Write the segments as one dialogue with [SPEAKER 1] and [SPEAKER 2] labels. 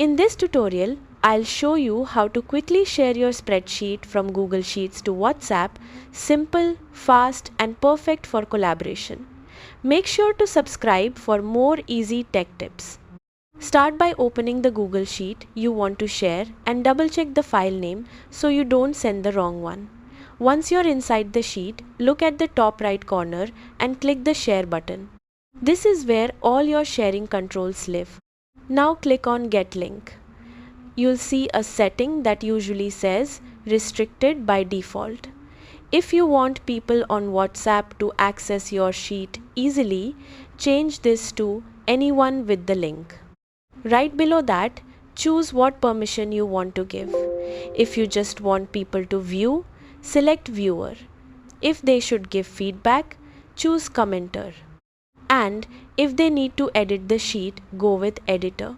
[SPEAKER 1] In this tutorial, I'll show you how to quickly share your spreadsheet from Google Sheets to WhatsApp, simple, fast, and perfect for collaboration. Make sure to subscribe for more easy tech tips. Start by opening the Google Sheet you want to share and double check the file name so you don't send the wrong one. Once you're inside the sheet, look at the top right corner and click the share button. This is where all your sharing controls live. Now click on Get Link. You'll see a setting that usually says Restricted by default. If you want people on WhatsApp to access your sheet easily, change this to Anyone with the link. Right below that, choose what permission you want to give. If you just want people to view, select Viewer. If they should give feedback, choose Commenter. And if they need to edit the sheet, go with Editor.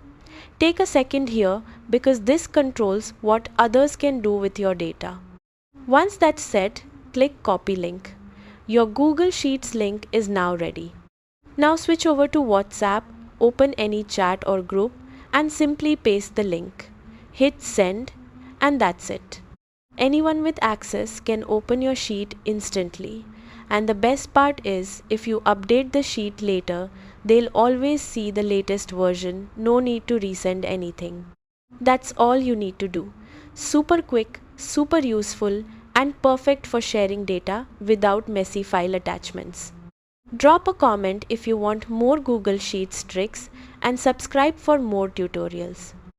[SPEAKER 1] Take a second here because this controls what others can do with your data. Once that's set, click Copy Link. Your Google Sheets link is now ready. Now switch over to WhatsApp, open any chat or group and simply paste the link. Hit Send and that's it. Anyone with access can open your sheet instantly. And the best part is, if you update the sheet later, they'll always see the latest version, no need to resend anything. That's all you need to do. Super quick, super useful, and perfect for sharing data without messy file attachments. Drop a comment if you want more Google Sheets tricks and subscribe for more tutorials.